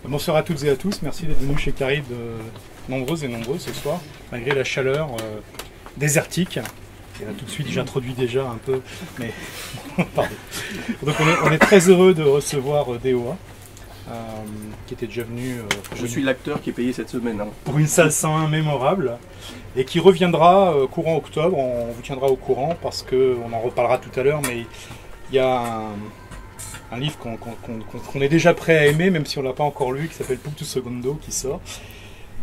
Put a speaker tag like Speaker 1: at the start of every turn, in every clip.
Speaker 1: Bonsoir à toutes et à tous, merci d'être venus chez Caride nombreuses et nombreux ce soir, malgré la chaleur désertique. Et là, tout de suite, j'introduis déjà un peu, mais pardon. Donc on est très heureux de recevoir DOA, qui était déjà venu.
Speaker 2: Je suis l'acteur qui est payé cette semaine. Hein.
Speaker 1: Pour une salle 101 mémorable, et qui reviendra courant octobre. On vous tiendra au courant parce qu'on en reparlera tout à l'heure, mais il y a un livre qu'on est déjà prêt à aimer, même si on ne l'a pas encore lu, qui s'appelle Puncto Segundo, qui sort.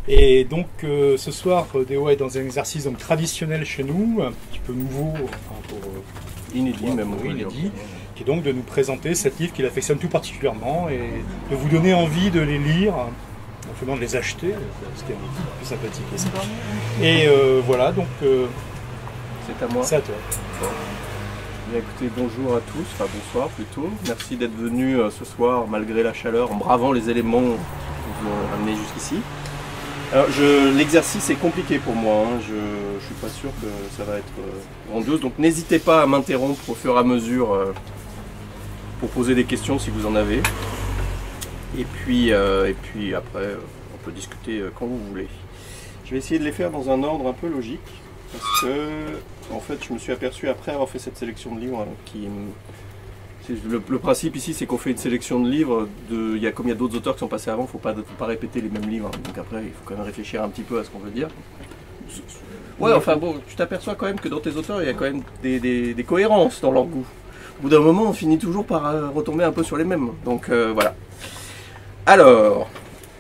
Speaker 1: Et donc ce soir, DOA est dans un exercice donc, traditionnel chez nous, un petit peu nouveau, enfin,
Speaker 2: inédit même,
Speaker 1: inédit, qui est donc de nous présenter 7 livres qu'il affectionne tout particulièrement et de vous donner envie de les lire, en faisant de les acheter, ce qui est un peu plus sympathique. Et voilà, donc
Speaker 2: c'est à moi.
Speaker 1: C'est à toi.
Speaker 2: Bon. Bien, écoutez, bonjour à tous, enfin bonsoir plutôt. Merci d'être venus ce soir malgré la chaleur, en bravant les éléments qui vous ont amené jusqu'ici. Alors l'exercice est compliqué pour moi, hein. Je ne suis pas sûr que ça va être grandiose, donc n'hésitez pas à m'interrompre au fur et à mesure pour poser des questions si vous en avez. Et puis après, on peut discuter quand vous voulez. Je vais essayer de les faire dans un ordre un peu logique, parce que en fait je me suis aperçu après avoir fait cette sélection de livres le principe ici, c'est qu'on fait une sélection de livres, comme il y a d'autres auteurs qui sont passés avant, il ne faut pas répéter les mêmes livres, donc après il faut quand même réfléchir un petit peu à ce qu'on veut dire. Ouais, enfin bon, tu t'aperçois quand même que dans tes auteurs, il y a quand même des cohérences dans leur goût. Au bout d'un moment, on finit toujours par retomber un peu sur les mêmes, donc voilà. Alors,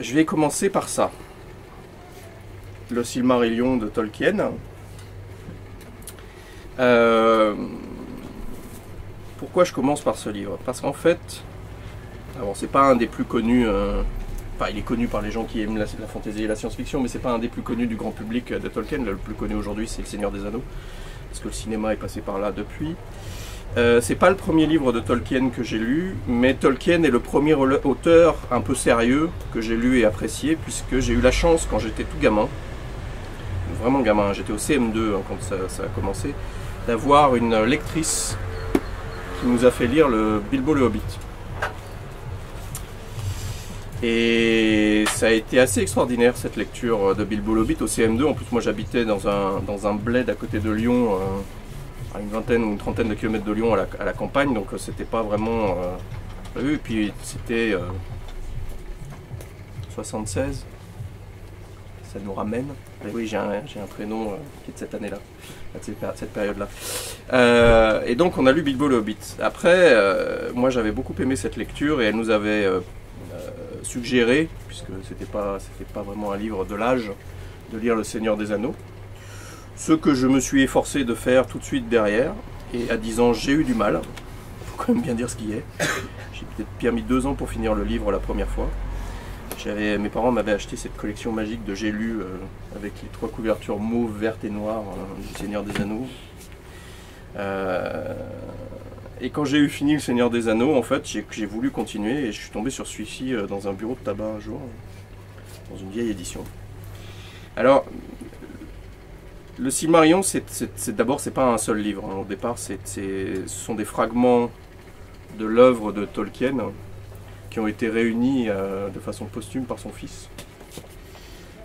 Speaker 2: je vais commencer par ça. Le Silmarillion de Tolkien. Pourquoi je commence par ce livre? Parce qu'en fait, c'est pas un des plus connus, enfin il est connu par les gens qui aiment la fantasy et la science-fiction, mais c'est pas un des plus connus du grand public de Tolkien. Le plus connu aujourd'hui c'est Le Seigneur des Anneaux, parce que le cinéma est passé par là depuis. C'est pas le premier livre de Tolkien que j'ai lu, mais Tolkien est le premier auteur un peu sérieux que j'ai lu et apprécié, puisque j'ai eu la chance quand j'étais tout gamin, vraiment gamin, j'étais au CM2 quand ça a commencé, d'avoir une lectrice qui nous a fait lire le Bilbo le Hobbit. Et ça a été assez extraordinaire cette lecture de Bilbo le Hobbit au CM2. En plus moi j'habitais dans un bled à côté de Lyon, à une vingtaine ou une trentaine de kilomètres de Lyon à la campagne, donc c'était pas vraiment prévu. Et puis c'était 76, ça nous ramène. Et oui, j'ai un prénom qui est de cette année-là, cette période-là. Et donc on a lu Bilbo le Hobbit. Après, moi j'avais beaucoup aimé cette lecture et elle nous avait suggéré, puisque c'était pas vraiment un livre de l'âge, de lire Le Seigneur des Anneaux. Ce que je me suis efforcé de faire tout de suite derrière. Et à 10 ans, j'ai eu du mal. Il faut quand même bien dire ce qui est. J'ai peut-être bien mis 2 ans pour finir le livre la première fois. Mes parents m'avaient acheté cette collection magique de J'ai lu avec les 3 couvertures mauve, verte et noire du Seigneur des Anneaux. Et quand j'ai eu fini Le Seigneur des Anneaux, en fait, j'ai voulu continuer et je suis tombé sur celui-ci dans un bureau de tabac un jour, dans une vieille édition. Alors, le Silmarillion, d'abord, c'est pas un seul livre. Hein. Au départ, ce sont des fragments de l'œuvre de Tolkien, qui ont été réunis de façon posthume par son fils.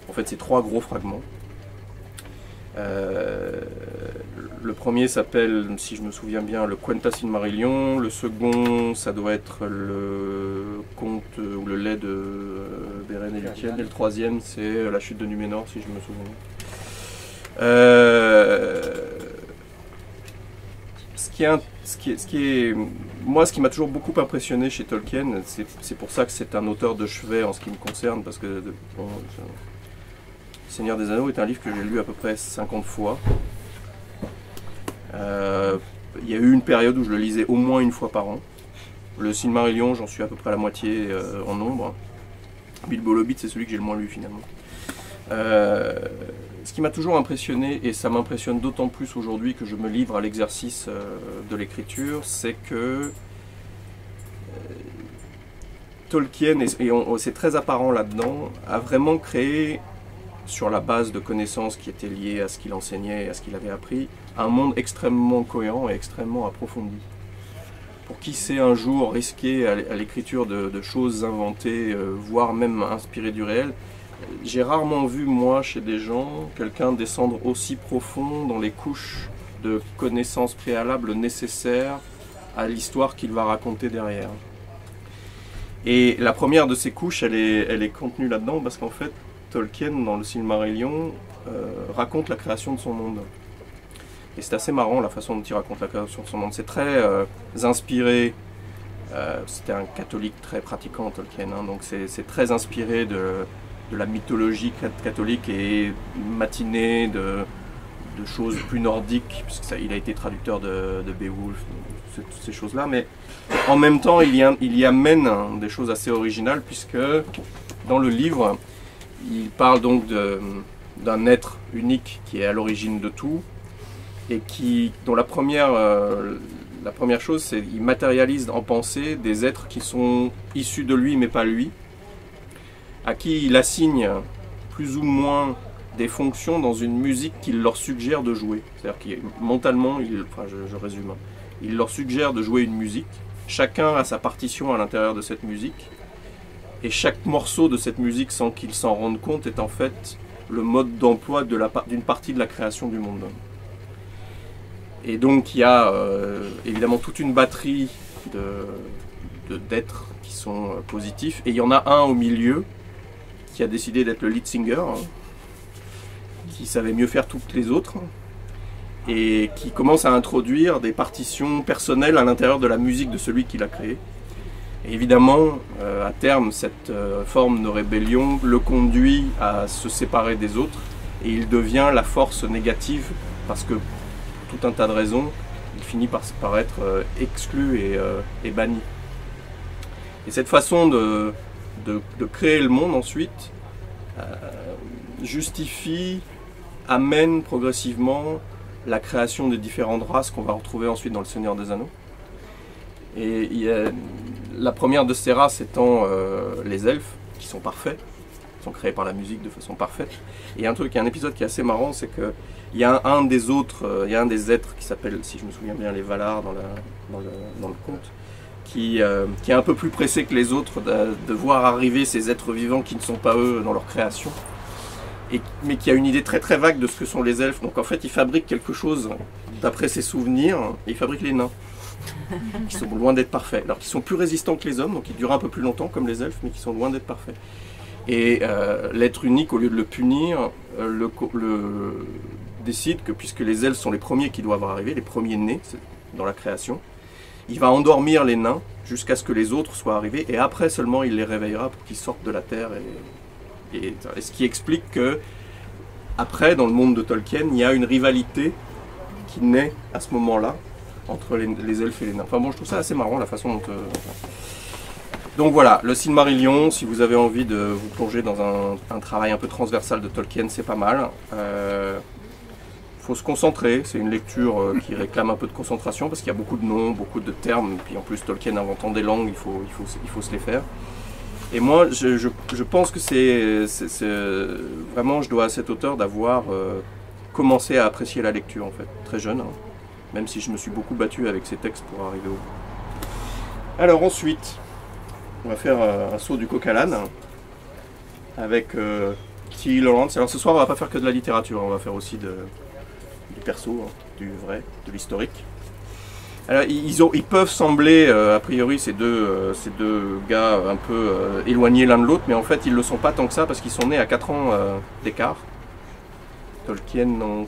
Speaker 2: En fait, c'est 3 gros fragments. Le premier s'appelle, si je me souviens bien, le Quenta Silmarillion. Le second, ça doit être le conte ou le lait de Beren et Lúthien. Et le troisième, c'est la chute de Núménor, si je me souviens bien. Moi, ce qui m'a toujours beaucoup impressionné chez Tolkien, c'est pour ça que c'est un auteur de chevet en ce qui me concerne, parce que bon, Seigneur des Anneaux est un livre que j'ai lu à peu près 50 fois. Il y a eu une période où je le lisais au moins une fois par an. Le Silmarillion, j'en suis à peu près à la moitié en nombre. Bilbo le Hobbit, c'est celui que j'ai le moins lu finalement. Ce qui m'a toujours impressionné, et ça m'impressionne d'autant plus aujourd'hui que je me livre à l'exercice de l'écriture, c'est que Tolkien, et c'est très apparent là-dedans, a vraiment créé, sur la base de connaissances qui étaient liées à ce qu'il enseignait et à ce qu'il avait appris, un monde extrêmement cohérent et extrêmement approfondi. pour qui c'est un jour risqué à l'écriture de choses inventées, voire même inspirées du réel, j'ai rarement vu, moi, chez des gens, quelqu'un descendre aussi profond dans les couches de connaissances préalables nécessaires à l'histoire qu'il va raconter derrière. Et la première de ces couches, elle est contenue là-dedans, parce qu'en fait, Tolkien, dans le Silmarillion, raconte la création de son monde. Et c'est assez marrant la façon dont il raconte la création de son monde. C'est très inspiré, c'était un catholique très pratiquant, Tolkien, hein, donc c'est très inspiré de la mythologie catholique et matinée de choses plus nordiques, puisqu'il a été traducteur de Beowulf, toutes ces choses-là, mais en même temps il y amène des choses assez originales, puisque dans le livre, il parle donc d'un être unique qui est à l'origine de tout, et dont la première chose, c'est qu'il matérialise en pensée des êtres qui sont issus de lui mais pas lui, à qui il assigne plus ou moins des fonctions dans une musique qu'il leur suggère de jouer. C'est-à-dire que mentalement, je résume, il leur suggère de jouer une musique, chacun a sa partition à l'intérieur de cette musique, et chaque morceau de cette musique, sans qu'ils s'en rendent compte, est en fait le mode d'emploi d'une partie de la création du monde. Et donc il y a évidemment toute une batterie d'êtres qui sont positifs, et il y en a un au milieu qui a décidé d'être le lead singer, qui savait mieux faire toutes les autres, et qui commence à introduire des partitions personnelles à l'intérieur de la musique de celui qui l'a créé. Et évidemment, à terme, cette forme de rébellion le conduit à se séparer des autres, et il devient la force négative, parce que pour tout un tas de raisons, il finit par être exclu et banni. Et cette façon de créer le monde ensuite amène progressivement la création des différentes races qu'on va retrouver ensuite dans le Seigneur des Anneaux. Et la première de ces races étant les elfes, qui sont parfaits, qui sont créés par la musique de façon parfaite. Et il y a un épisode qui est assez marrant, c'est qu'il y a un des êtres qui s'appelle, si je me souviens bien, les Valar dans le conte, qui est un peu plus pressé que les autres de voir arriver ces êtres vivants qui ne sont pas eux dans leur création, mais qui a une idée très très vague de ce que sont les elfes. Donc en fait il fabrique quelque chose d'après ses souvenirs, et il fabrique les nains, qui sont loin d'être parfaits, alors qu'ils sont plus résistants que les hommes, donc ils durent un peu plus longtemps comme les elfes, mais qui sont loin d'être parfaits. Et l'être unique, au lieu de le punir, décide que puisque les elfes sont les premiers qui doivent arriver, les premiers nés dans la création, il va endormir les nains jusqu'à ce que les autres soient arrivés, et après seulement il les réveillera pour qu'ils sortent de la terre. Et ce qui explique que, après, dans le monde de Tolkien, il y a une rivalité qui naît à ce moment-là entre les elfes et les nains. Enfin bon, je trouve ça assez marrant la façon dont... Donc voilà, le Silmarillion, si vous avez envie de vous plonger dans un travail un peu transversal de Tolkien, c'est pas mal. Faut se concentrer, c'est une lecture qui réclame un peu de concentration parce qu'il y a beaucoup de noms, beaucoup de termes, puis en plus Tolkien inventant des langues, il faut se les faire. Et moi je pense que c'est vraiment, je dois à cet auteur d'avoir commencé à apprécier la lecture en fait, très jeune, hein, même si je me suis beaucoup battu avec ses textes pour arriver au bout. Alors ensuite, on va faire un saut du coq à l'âne avec T. Lawrence. Alors ce soir on va pas faire que de la littérature, on va faire aussi du perso, hein, du vrai, de l'historique. Alors ils peuvent sembler, a priori, ces deux gars un peu éloignés l'un de l'autre, mais en fait ils ne le sont pas tant que ça parce qu'ils sont nés à 4 ans d'écart. Tolkien en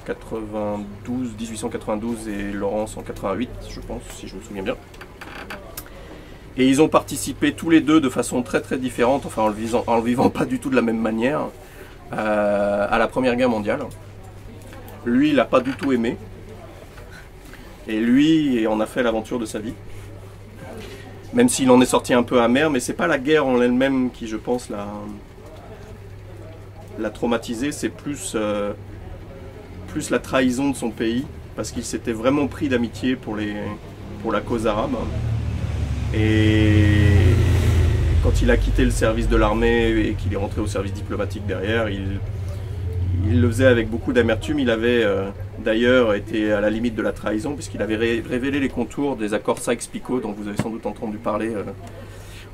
Speaker 2: 1892 et Lawrence en 88, je pense, si je me souviens bien. Et ils ont participé tous les deux de façon très très différente, enfin en le vivant pas du tout de la même manière, à la Première Guerre mondiale. Lui, il n'a pas du tout aimé. Et lui, on a fait l'aventure de sa vie. Même s'il en est sorti un peu amer, mais c'est pas la guerre en elle-même qui, je pense, l'a traumatisé, c'est plus la trahison de son pays, parce qu'il s'était vraiment pris d'amitié pour la cause arabe. Et quand il a quitté le service de l'armée et qu'il est rentré au service diplomatique derrière, il le faisait avec beaucoup d'amertume. Il avait d'ailleurs était à la limite de la trahison, puisqu'il avait révélé les contours des accords Sykes-Picot, dont vous avez sans doute entendu parler,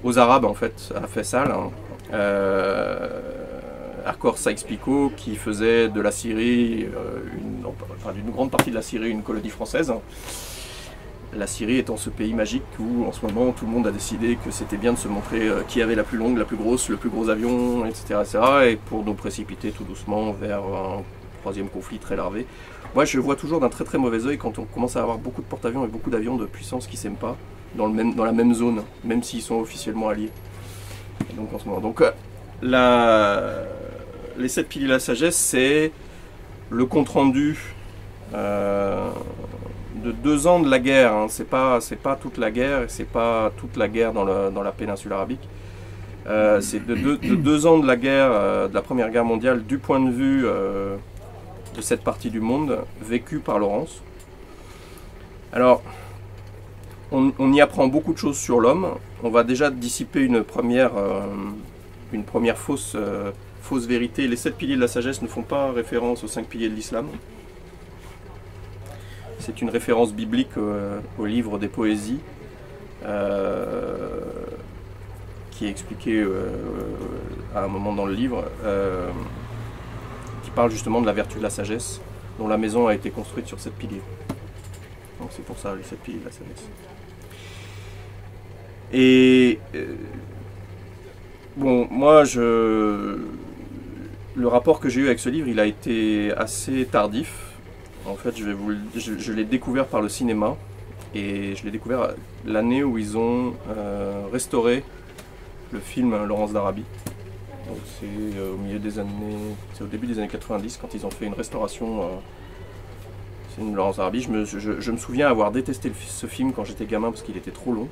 Speaker 2: aux Arabes en fait, à Faisal. Accord Sykes-Picot qui faisait de la Syrie, d'une grande partie de la Syrie, une colonie française. La Syrie étant ce pays magique où en ce moment tout le monde a décidé que c'était bien de se montrer qui avait la plus longue, la plus grosse, le plus gros avion, etc. et pour nous précipiter tout doucement vers un troisième conflit très larvé. Moi je vois toujours d'un très très mauvais œil quand on commence à avoir beaucoup de porte-avions et beaucoup d'avions de puissance qui ne s'aiment pas dans la même zone, même s'ils sont officiellement alliés. Et donc en ce moment. Donc les 7 piliers de la sagesse, c'est le compte-rendu de 2 ans de la guerre. Hein. C'est pas toute la guerre, et c'est pas toute la guerre dans la péninsule arabique. C'est de 2 ans de la guerre, de la Première Guerre mondiale, du point de vue de cette partie du monde, vécue par Laurence. Alors, on y apprend beaucoup de choses sur l'homme. On va déjà dissiper une première fausse vérité. Les 7 piliers de la sagesse ne font pas référence aux 5 piliers de l'islam. C'est une référence biblique au livre des poésies, qui est expliqué à un moment dans le livre, qui parle justement de la vertu de la sagesse, dont la maison a été construite sur 7 piliers. Donc c'est pour ça les 7 piliers de la sagesse. Et bon, moi le rapport que j'ai eu avec ce livre, il a été assez tardif. En fait, je l'ai découvert par le cinéma, et je l'ai découvert l'année où ils ont restauré le film Laurence d'Arabie. Donc c'est au début des années 90 quand ils ont fait une restauration. C'est une Laurence d'Arabie. Je me souviens avoir détesté ce film quand j'étais gamin parce qu'il était trop long.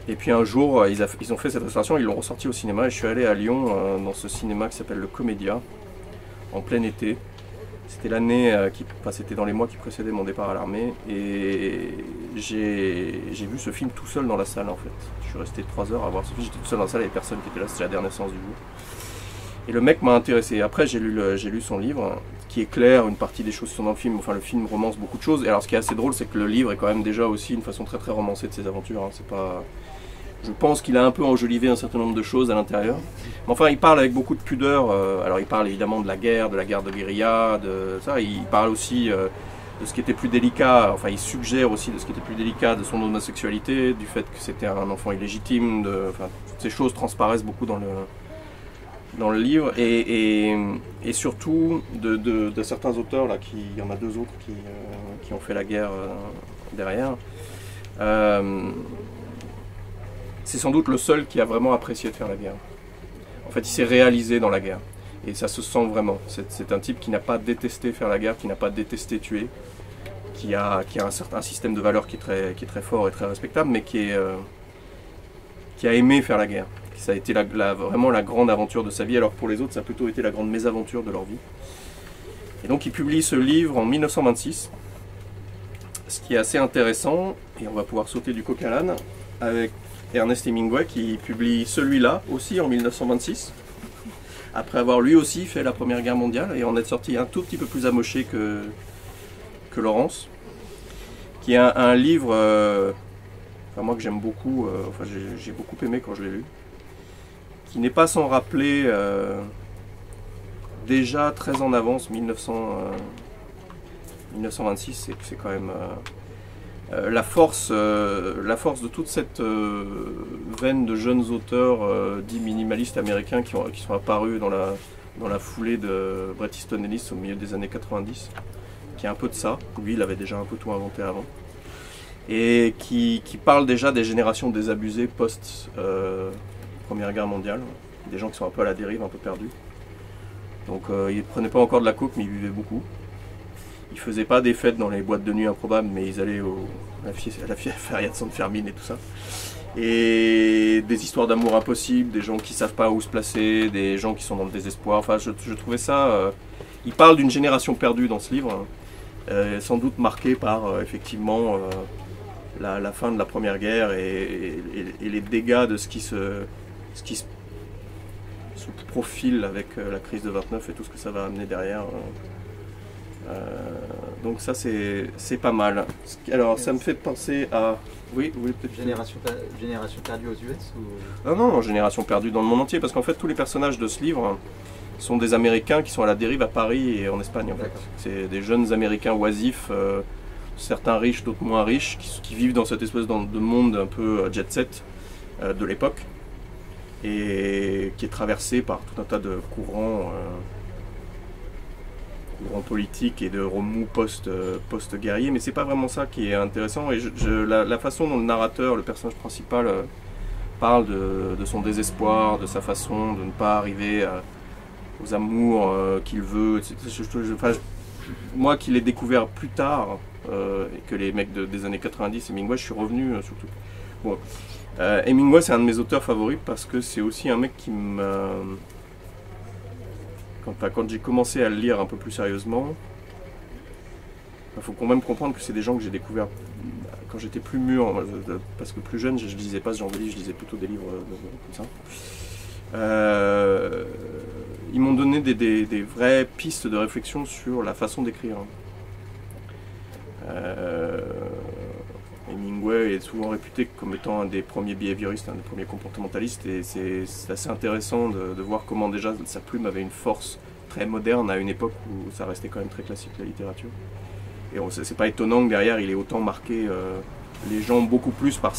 Speaker 2: Et puis un jour, ils ont fait cette restauration, ils l'ont ressorti au cinéma, et je suis allé à Lyon dans ce cinéma qui s'appelle le Comédia, en plein été. C'était l'année, c'était dans les mois qui précédaient mon départ à l'armée, et j'ai vu ce film tout seul dans la salle en fait. Je suis resté 3 heures à voir ce film, j'étais tout seul dans la salle, il n'y avait personne qui était là, c'était la dernière séance du jour. Et le mec m'a intéressé. Après j'ai lu son livre, qui éclaire une partie des choses qui sont dans le film. Enfin, le film romance beaucoup de choses, et alors ce qui est assez drôle, c'est que le livre est quand même déjà aussi une façon très très romancée de ses aventures. Hein. C'est pas... Je pense qu'il a un peu enjolivé un certain nombre de choses à l'intérieur. Mais enfin, il parle avec beaucoup de pudeur. Alors, il parle évidemment de la guerre de guérilla, de ça. Il parle aussi de ce qui était plus délicat. Enfin, il suggère aussi de ce qui était plus délicat de son homosexualité, du fait que c'était un enfant illégitime. Enfin, toutes ces choses transparaissent beaucoup dans le livre. Et surtout de certains auteurs, là, il y en a 2 autres qui ont fait la guerre derrière. C'est sans doute le seul qui a vraiment apprécié de faire la guerre. En fait, il s'est réalisé dans la guerre. Et ça se sent vraiment. C'est un type qui n'a pas détesté faire la guerre, qui n'a pas détesté tuer, qui a un certain système de valeurs qui est très fort et très respectable, mais qui a aimé faire la guerre. Ça a été vraiment la grande aventure de sa vie, alors que pour les autres, ça a plutôt été la grande mésaventure de leur vie. Et donc, il publie ce livre en 1926, ce qui est assez intéressant, et on va pouvoir sauter du coq à l'âne, avec Ernest Hemingway qui publie celui-là aussi en 1926, après avoir lui aussi fait la Première Guerre mondiale et en être sorti un tout petit peu plus amoché que Laurence, qui est un livre moi que j'aime beaucoup, j'ai beaucoup aimé quand je l'ai lu, qui n'est pas sans rappeler déjà très en avance 1926, c'est quand même la force de toute cette veine de jeunes auteurs dits minimalistes américains qui sont apparus dans la foulée de Bret Easton Ellis au milieu des années 90, qui est un peu de ça. Lui, il avait déjà un peu tout inventé avant. Et qui parle déjà des générations désabusées post-Première Guerre mondiale, des gens qui sont un peu à la dérive, un peu perdus. Donc ils ne prenaient pas encore de la coke, mais ils buvaient beaucoup. Ils faisaient pas des fêtes dans les boîtes de nuit improbables, mais ils allaient à la feria de San Fermin et tout ça. Et des histoires d'amour impossibles, des gens qui savent pas où se placer, des gens qui sont dans le désespoir. Enfin, je trouvais ça... il parle d'une génération perdue dans ce livre, sans doute marquée par effectivement la fin de la Première Guerre et les dégâts de ce qui se profile avec la crise de 29 et tout ce que ça va amener derrière. Donc ça c'est pas mal. Alors ça me fait penser à... Oui, vous voulez peut-être...
Speaker 3: Génération perdue aux US ou...
Speaker 2: Ah non, Génération perdue dans le monde entier, parce qu'en fait tous les personnages de ce livre sont des Américains qui sont à la dérive à Paris et en Espagne en fait. C'est des jeunes Américains oisifs, certains riches, d'autres moins riches, qui vivent dans cette espèce de monde un peu jet set de l'époque, et qui est traversé par tout un tas de courants politiques et de remous post-guerriers, mais c'est pas vraiment ça qui est intéressant. Et la façon dont le narrateur, le personnage principal, parle de son désespoir, de sa façon de ne pas arriver aux amours qu'il veut, moi qui l'ai découvert plus tard et que les mecs des années 90, Hemingway, je suis revenu surtout. Bon. Hemingway, c'est un de mes auteurs favoris parce que c'est aussi un mec qui m'a... Quand j'ai commencé à le lire un peu plus sérieusement, il faut quand même comprendre que c'est des gens que j'ai découverts quand j'étais plus mûr, parce que plus jeune, je ne lisais pas ce genre de livre, je lisais plutôt des livres comme ça. Ils m'ont donné des vraies pistes de réflexion sur la façon d'écrire. Hemingway est souvent réputé comme étant un des premiers behavioristes, un des premiers comportementalistes, et c'est assez intéressant de voir comment déjà sa plume avait une force très moderne à une époque où ça restait quand même très classique la littérature. Et c'est pas étonnant que derrière il ait autant marqué les gens beaucoup plus par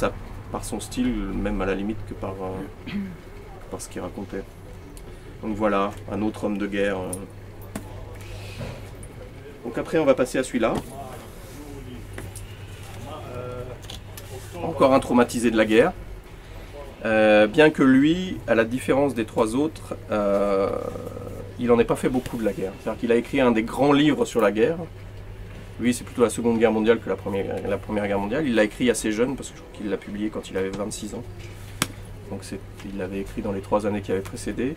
Speaker 2: son style, même à la limite que par ce qu'il racontait. Donc voilà, un autre homme de guerre. Donc après on va passer à celui-là. Encore un traumatisé de la guerre. Bien que lui, à la différence des trois autres, il n'en ait pas fait beaucoup de la guerre. C'est-à-dire qu'il a écrit un des grands livres sur la guerre. Lui, c'est plutôt la Seconde Guerre mondiale que la Première Guerre mondiale. Il l'a écrit assez jeune, parce que je crois qu'il l'a publié quand il avait 26 ans. Donc il l'avait écrit dans les 3 années qui avaient précédé.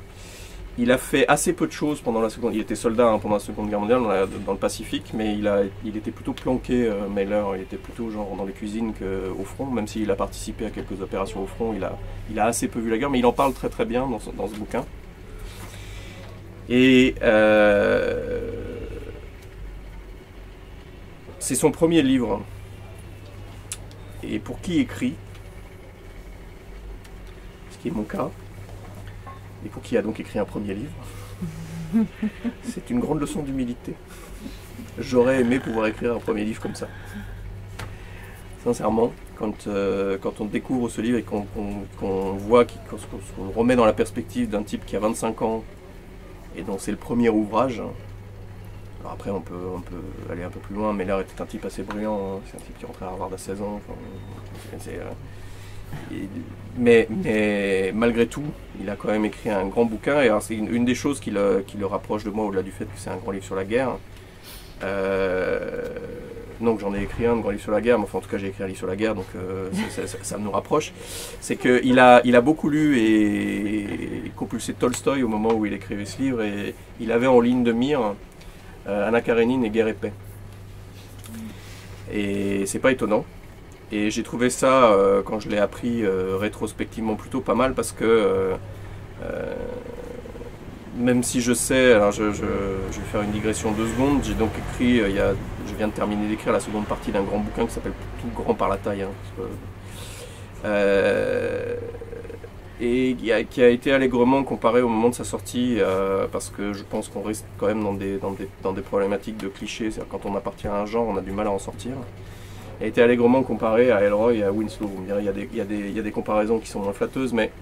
Speaker 2: Il a fait assez peu de choses pendant la Seconde... Il était soldat pendant la Seconde Guerre mondiale dans le Pacifique, mais il était plutôt planqué, Mailer. Il était plutôt genre dans les cuisines qu'au front, même s'il a participé à quelques opérations au front. Il a assez peu vu la guerre, mais il en parle très très bien dans ce bouquin. Et c'est son premier livre. Et pour qui écrit, ce qui est mon cas, et pour qui a donc écrit un premier livre, c'est une grande leçon d'humilité. J'aurais aimé pouvoir écrire un premier livre comme ça. Sincèrement, quand on découvre ce livre et qu'on voit, qu'on le remet dans la perspective d'un type qui a 25 ans et dont c'est le premier ouvrage. Alors après on peut aller un peu plus loin, mais Mailer était un type assez brillant, hein. C'est un type qui rentrait à Harvard à 16 ans. Mais malgré tout, il a quand même écrit un grand bouquin, et c'est une des choses qui le rapproche de moi, au-delà du fait que c'est un grand livre sur la guerre. Donc j'en ai écrit un grand livre sur la guerre, mais enfin en tout cas j'ai écrit un livre sur la guerre, donc ça nous rapproche. C'est qu'il a beaucoup lu et compulsé Tolstoï au moment où il écrivait ce livre, et il avait en ligne de mire Anna Karénine et Guerre et paix. Et c'est pas étonnant. Et j'ai trouvé ça, quand je l'ai appris rétrospectivement, plutôt pas mal, parce que même si je sais, alors je vais faire une digression 2 secondes, j'ai donc écrit, je viens de terminer d'écrire la seconde partie d'un grand bouquin qui s'appelle Tout grand par la taille, hein, et qui a été allègrement comparé au moment de sa sortie, parce que je pense qu'on risque quand même dans des problématiques de clichés, c'est-à-dire quand on appartient à un genre, on a du mal à en sortir. Il a été allègrement comparé à Elroy et à Winslow. Vous me direz, il y a des comparaisons qui sont moins flatteuses, mais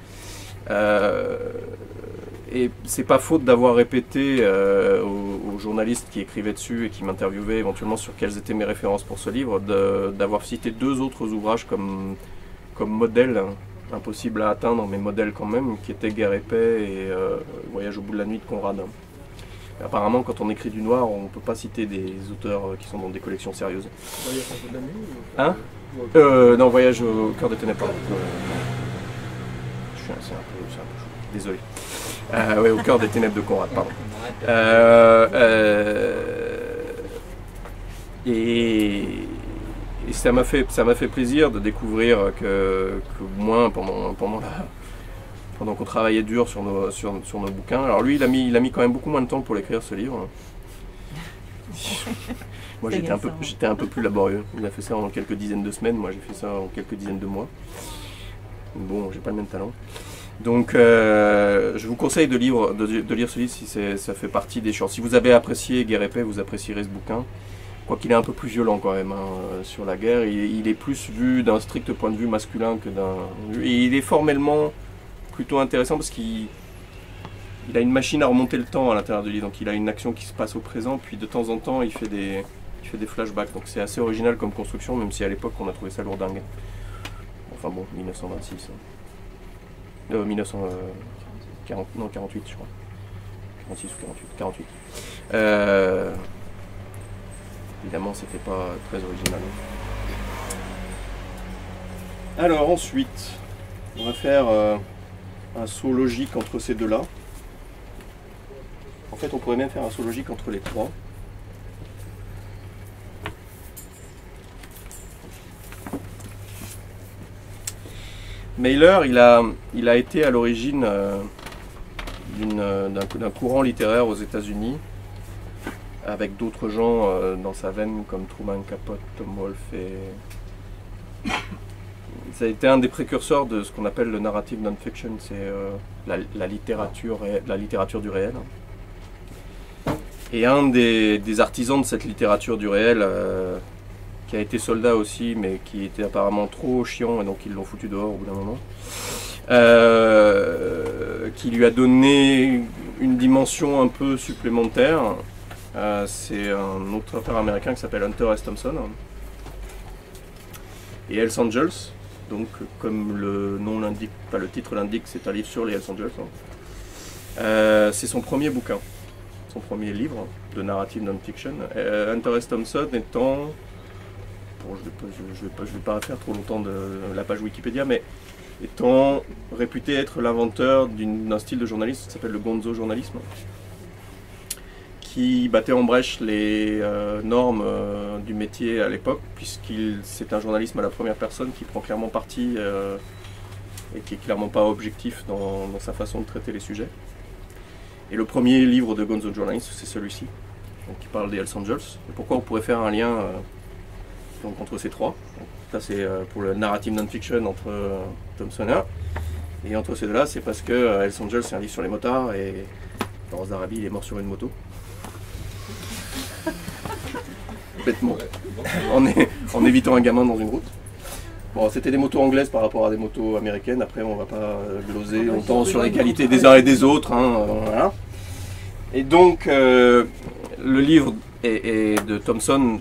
Speaker 2: et c'est pas faute d'avoir répété aux journalistes qui écrivaient dessus et qui m'interviewaient éventuellement sur quelles étaient mes références pour ce livre, d'avoir cité 2 autres ouvrages comme modèle, hein, impossible à atteindre, mais modèle quand même, qui étaient Guerre et paix et Voyage au bout de la nuit de Conrad. Apparemment, quand on écrit du noir, on ne peut pas citer des auteurs qui sont dans des collections sérieuses.
Speaker 3: Voyage au bout de la nuit
Speaker 2: Hein Non, Voyage au cœur des ténèbres, pardon. C'est un peu chaud. Désolé. Oui, au cœur des ténèbres de Conrad, pardon. Et ça m'a fait plaisir de découvrir que moins pendant qu'on travaillait dur sur nos bouquins. Alors lui, il a mis quand même beaucoup moins de temps pour l'écrire, ce livre. Moi j'étais un peu plus laborieux. Il a fait ça en quelques dizaines de semaines, moi j'ai fait ça en quelques dizaines de mois. Bon, j'ai pas le même talent. Donc je vous conseille de lire ce livre si ça fait partie des genres. Si vous avez apprécié Guerre et Paix, vous apprécierez ce bouquin. Quoiqu'il est un peu plus violent quand même sur la guerre. Il est plus vu d'un strict point de vue masculin que d'un... Et il est formellement plutôt intéressant parce qu'il a une machine à remonter le temps à l'intérieur du livre. Donc il a une action qui se passe au présent, puis de temps en temps il fait des flashbacks. Donc c'est assez original comme construction, même si à l'époque on a trouvé ça lourdingue. Enfin bon, 1926. 1940, non 48 je crois. 46 ou 48. 48. Évidemment, c'était pas très original. Alors ensuite, on va faire un saut logique entre ces deux-là. En fait, on pourrait même faire un saut logique entre les trois. Mailer, il a été à l'origine d'un courant littéraire aux États-Unis, avec d'autres gens dans sa veine comme Truman Capote, Tom Wolfe et... Ça a été un des précurseurs de ce qu'on appelle le narrative non-fiction, c'est la littérature du réel. Et un des artisans de cette littérature du réel, qui a été soldat aussi, mais qui était apparemment trop chiant, et donc ils l'ont foutu dehors au bout d'un moment, qui lui a donné une dimension un peu supplémentaire. C'est un autre auteur américain qui s'appelle Hunter S. Thompson. Et Hells Angels, donc comme le nom l'indique, enfin le titre l'indique, c'est un livre sur les Hells Angels. C'est son premier bouquin, son premier livre de narrative non-fiction. Hunter S. Thompson étant, bon, je vais pas faire trop longtemps de la page Wikipédia, mais étant réputé être l'inventeur d'un style de journalisme qui s'appelle le gonzo journalisme, qui battait en brèche les normes du métier à l'époque, c'est un journalisme à la première personne qui prend clairement parti et qui est clairement pas objectif dans sa façon de traiter les sujets. Et le premier livre de gonzo journalisme, c'est celui-ci, qui parle des Hells Angels. Et pourquoi on pourrait faire un lien donc, entre ces trois. Donc, ça c'est pour le narrative non-fiction entre Thompson et entre ces deux-là, c'est parce que Hells Angels c'est un livre sur les motards et Lawrence d'Arabie il est mort sur une moto. Bêtement. En évitant un gamin dans une route. Bon, c'était des motos anglaises par rapport à des motos américaines. Après, on va pas gloser longtemps sur les qualités des uns et des autres. Hein, voilà. Et donc, le livre est de Thompson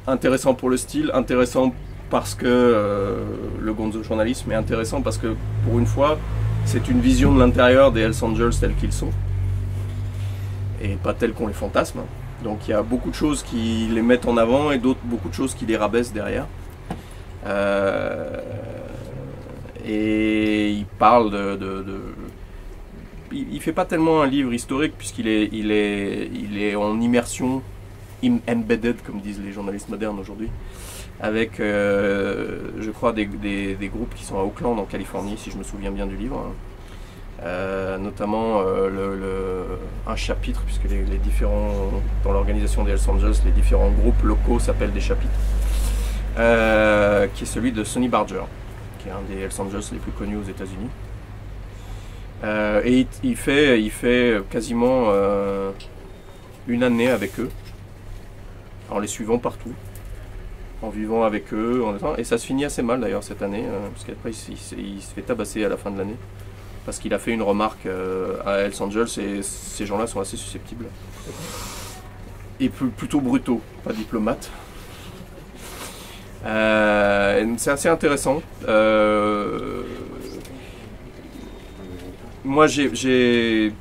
Speaker 2: intéressant pour le style, intéressant parce que le gonzo journalisme est intéressant parce que, pour une fois, c'est une vision de l'intérieur des Hells Angels tels qu'ils sont. Et pas tels qu'on les fantasme. Donc il y a beaucoup de choses qui les mettent en avant et beaucoup de choses qui les rabaissent derrière. Et il parle il fait pas tellement un livre historique puisqu'il est en immersion, embedded comme disent les journalistes modernes aujourd'hui, avec je crois des groupes qui sont à Oakland en Californie si je me souviens bien du livre. Notamment un chapitre, puisque les différents, dans l'organisation des Hells Angels, les différents groupes locaux s'appellent des chapitres, qui est celui de Sonny Barger, qui est un des Hells Angels les plus connus aux États-Unis. Et il fait quasiment une année avec eux, en les suivant partout, en vivant avec eux, et ça se finit assez mal d'ailleurs cette année, parce qu'après il se fait tabasser à la fin de l'année. Parce qu'il a fait une remarque à Hells Angels et ces gens-là sont assez susceptibles. Et plutôt brutaux, pas diplomates. C'est assez intéressant. Moi, je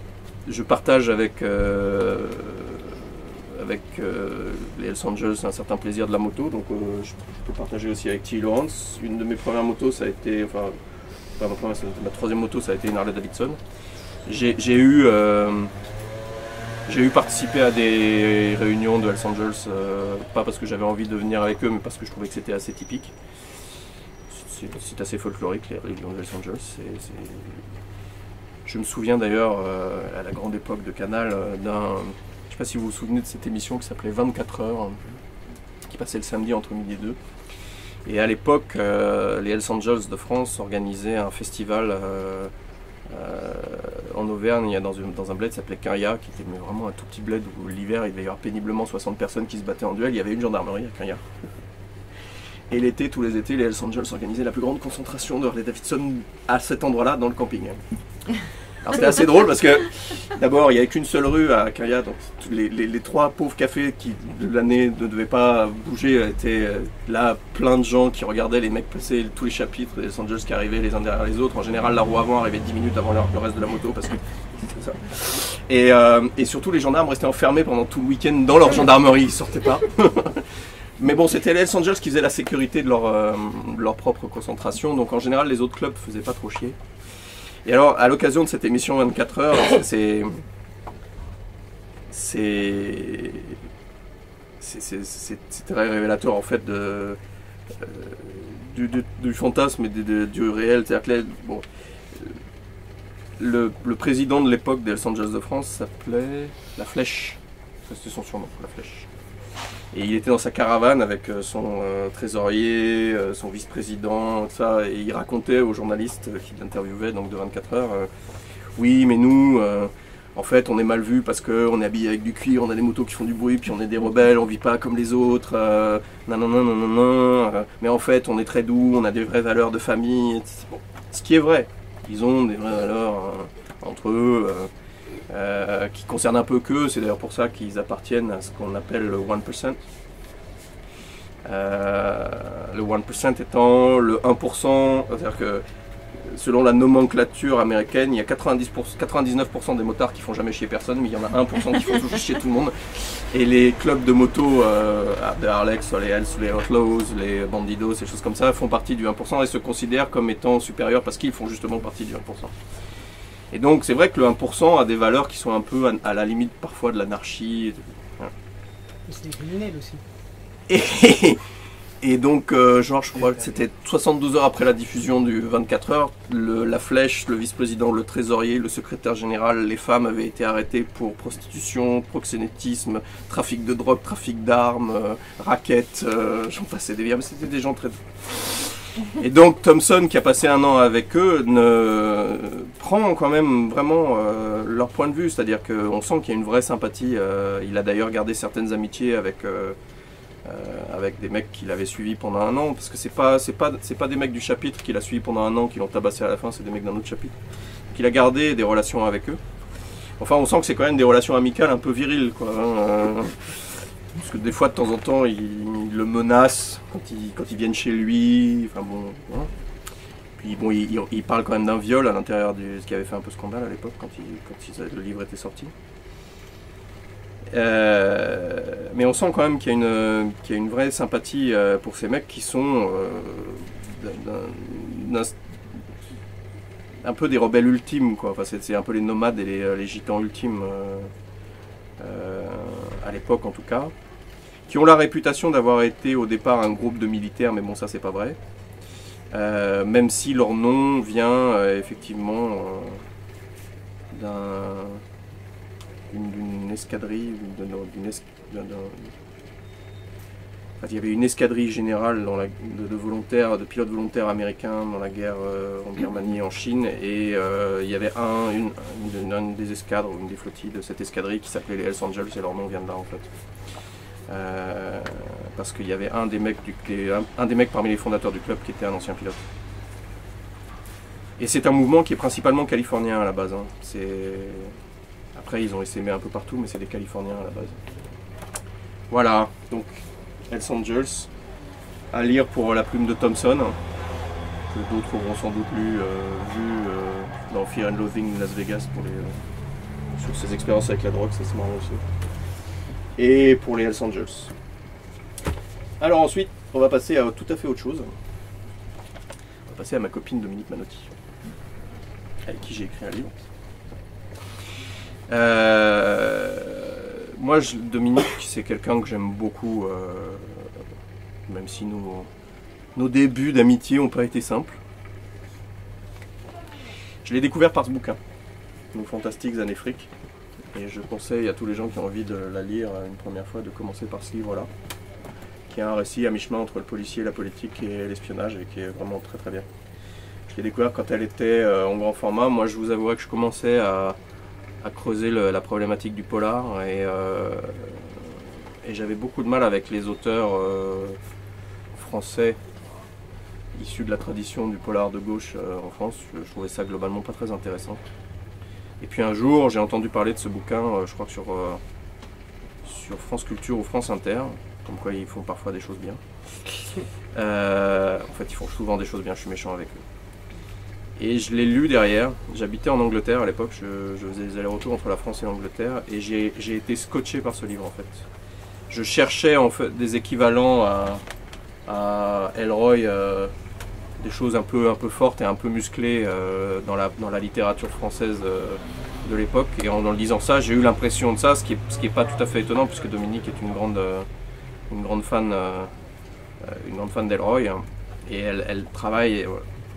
Speaker 2: partage avec les Hells Angels un certain plaisir de la moto, donc je peux partager aussi avec T. Lawrence. Une de mes premières motos, ça a été... ma troisième moto, ça a été une Harley Davidson. J'ai eu participé à des réunions de Hells Angels, pas parce que j'avais envie de venir avec eux, mais parce que je trouvais que c'était assez typique. C'est assez folklorique, les réunions de Hells Angels. Je me souviens d'ailleurs, à la grande époque de Canal, je sais pas si vous vous souvenez de cette émission qui s'appelait 24 heures, qui passait le samedi entre midi et 2. Et à l'époque, les Hells Angels de France organisaient un festival en Auvergne, dans un bled qui s'appelait Quinriat, qui était vraiment un tout petit bled où l'hiver il devait y avoir péniblement 60 personnes qui se battaient en duel. Il y avait une gendarmerie à Quinriat. Et l'été, tous les étés, les Hells Angels organisaient la plus grande concentration de Harley Davidson à cet endroit-là, dans le camping. Alors c'était assez drôle parce que d'abord il n'y avait qu'une seule rue à Quinriat, donc les trois pauvres cafés qui de l'année ne devaient pas bouger étaient là, plein de gens qui regardaient les mecs passer tous les chapitres des Hells Angels qui arrivaient les uns derrière les autres. En général la roue avant arrivait 10 minutes avant le reste de la moto parce que c'est ça. Et surtout les gendarmes restaient enfermés pendant tout le week-end dans leur gendarmerie, ils ne sortaient pas. Mais bon, c'était les Hells Angels qui faisaient la sécurité de leur propre concentration, donc en général les autres clubs ne faisaient pas trop chier. Et alors, à l'occasion de cette émission 24 heures, c'est très révélateur en fait du fantasme et du réel. C'est-à-dire que bon, le président de l'époque des Hells Angels de France s'appelait La Flèche. C'était son surnom, La Flèche. Et il était dans sa caravane avec son trésorier, son vice-président, tout ça, et il racontait aux journalistes qui l'interviewaient donc de 24 heures, oui mais nous, en fait on est mal vus parce qu'on est habillés avec du cuir, on a des motos qui font du bruit, puis on est des rebelles, on vit pas comme les autres, mais en fait on est très doux, on a des vraies valeurs de famille, bon, ce qui est vrai, ils ont des vraies valeurs entre eux, qui concerne un peu qu'eux, c'est d'ailleurs pour ça qu'ils appartiennent à ce qu'on appelle le 1%. Le 1% étant le 1%, c'est-à-dire que selon la nomenclature américaine, il y a 99% des motards qui font jamais chier personne, mais il y en a 1% qui font toujours chier tout le monde. Et les clubs de moto, de Harley, soit les Hells, les Outlaws, les Bandidos, ces choses comme ça, font partie du 1% et se considèrent comme étant supérieurs parce qu'ils font justement partie du 1%. Et donc c'est vrai que le 1% a des valeurs qui sont un peu à la limite parfois de l'anarchie.
Speaker 4: C'est des criminels aussi.
Speaker 2: Et donc genre je crois que c'était 72 heures après la diffusion du 24 heures, La Flèche, le vice-président, le trésorier, le secrétaire général, les femmes avaient été arrêtées pour prostitution, proxénétisme, trafic de drogue, trafic d'armes, raquettes, j'en passais des biens, mais c'était des gens très... Et donc Thompson, qui a passé un an avec eux, prend quand même vraiment leur point de vue, c'est-à-dire qu'on sent qu'il y a une vraie sympathie. Il a d'ailleurs gardé certaines amitiés avec des mecs qu'il avait suivis pendant un an, parce que c'est pas des mecs du chapitre qu'il a suivis pendant un an qui l'ont tabassé à la fin, c'est des mecs d'un autre chapitre. Donc il a gardé des relations avec eux. Enfin, on sent que c'est quand même des relations amicales un peu viriles, quoi. Parce que des fois, de temps en temps, il le menace quand ils viennent chez lui. Enfin bon. Hein. Puis bon, il parle quand même d'un viol à l'intérieur ce qui avait fait un peu scandale à l'époque quand le livre était sorti. Mais on sent quand même qu'il y a une vraie sympathie pour ces mecs qui sont un peu des rebelles ultimes, quoi. Enfin, c'est un peu les nomades et les gitans ultimes à l'époque en tout cas, qui ont la réputation d'avoir été au départ un groupe de militaires, mais bon ça c'est pas vrai, même si leur nom vient effectivement d'une escadrille, il y avait une escadrille générale de pilotes volontaires américains dans la guerre en Birmanie et en Chine, et il y avait une des escadres, une des flottilles de cette escadrille qui s'appelait les Hells Angels, et leur nom vient de là en fait. Parce qu'il y avait un des mecs parmi les fondateurs du club qui était un ancien pilote. Et c'est un mouvement qui est principalement californien à la base. Hein. Après ils ont essaimé un peu partout, mais c'est des Californiens à la base. Voilà, donc Hells Angels, à lire pour La Plume de Thompson, que d'autres auront sans doute vu dans Fear and Loathing in Las Vegas sur ses expériences avec la drogue, ça c'est marrant aussi. Et pour les Hells Angels. Alors ensuite, on va passer à tout à fait autre chose. On va passer à ma copine Dominique Manotti, avec qui j'ai écrit un livre. Moi, Dominique, c'est quelqu'un que j'aime beaucoup, même si nos débuts d'amitié n'ont pas été simples. Je l'ai découvert par ce bouquin, Nos fantastiques années fric, Et je conseille à tous les gens qui ont envie de la lire une première fois de commencer par ce livre-là, qui est un récit à mi-chemin entre le policier, la politique et l'espionnage, et qui est vraiment très très bien. Je l'ai découvert quand elle était en grand format. Moi, je vous avouerai que je commençais à creuser la problématique du polar, et j'avais beaucoup de mal avec les auteurs français issus de la tradition du polar de gauche en France. Je trouvais ça globalement pas très intéressant. Et puis un jour, j'ai entendu parler de ce bouquin, je crois que sur France Culture ou France Inter, comme quoi ils font parfois des choses bien. En fait, ils font souvent des choses bien, je suis méchant avec eux. Et je l'ai lu derrière. J'habitais en Angleterre à l'époque, je faisais des allers-retours entre la France et l'Angleterre, et j'ai été scotché par ce livre en fait. Je cherchais en fait des équivalents à Elroy, des choses un peu fortes et un peu musclées dans la littérature française de l'époque. Et en lisant ça, j'ai eu l'impression de ça, ce qui est pas tout à fait étonnant, puisque Dominique est une grande fan d'Elroy, hein, et elle travaille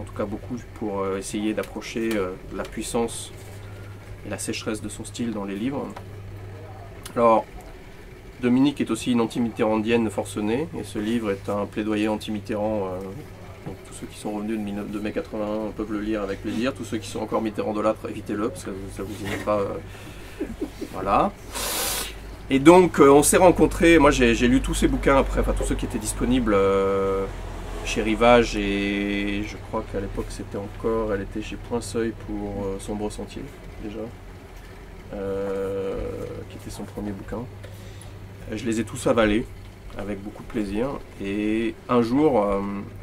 Speaker 2: en tout cas beaucoup pour essayer d'approcher la puissance et la sécheresse de son style dans les livres. Alors, Dominique est aussi une anti-mitterrandienne forcenée, et ce livre est un plaidoyer anti-Mitterrand. Donc tous ceux qui sont revenus de mai 81 peuvent le lire avec plaisir. Tous ceux qui sont encore Mitterrandolâtres, évitez-le, parce que ça vous y met pas. Voilà. Et donc on s'est rencontrés. Moi j'ai lu tous ces bouquins après, enfin tous ceux qui étaient disponibles chez Rivage, et je crois qu'à l'époque elle était chez Point Seuil pour Sombre Sentier déjà, qui était son premier bouquin. Je les ai tous avalés avec beaucoup de plaisir, et un jour,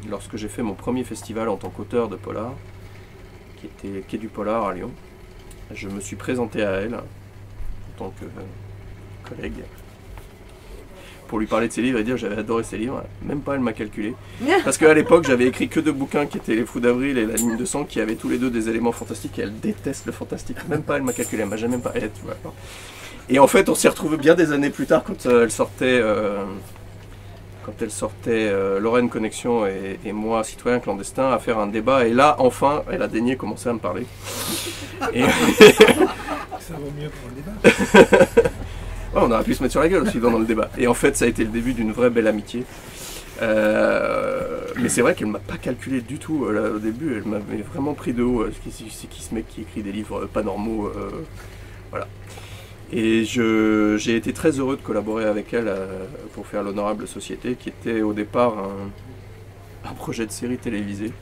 Speaker 2: lorsque j'ai fait mon premier festival en tant qu'auteur de polar, qui était Quai du Polar à Lyon, je me suis présenté à elle en tant que collègue pour lui parler de ses livres et dire que j'avais adoré ses livres. Même pas elle m'a calculé, parce qu'à l'époque j'avais écrit que deux bouquins qui étaient Les Fous d'Avril et La Ligne de Sang, qui avaient tous les deux des éléments fantastiques, et elle déteste le fantastique. Même pas elle m'a calculé, elle m'a jamais pas aidé, tu vois. Et en fait on s'est retrouvés bien des années plus tard quand elle sortait Lorraine Connexion et moi, Citoyen Clandestin, à faire un débat, et là enfin elle a daigné commencer à me parler. Et
Speaker 1: ça vaut mieux pour le débat.
Speaker 2: Ouais, on aurait pu se mettre sur la gueule aussi dans le débat. Et en fait, ça a été le début d'une vraie belle amitié. Mais c'est vrai qu'elle ne m'a pas calculé du tout là, au début. Elle m'avait vraiment pris de haut. C'est qui ce mec qui écrit des livres pas normaux, voilà. Et j'ai été très heureux de collaborer avec elle pour faire l'Honorable Société, qui était au départ un projet de série télévisée.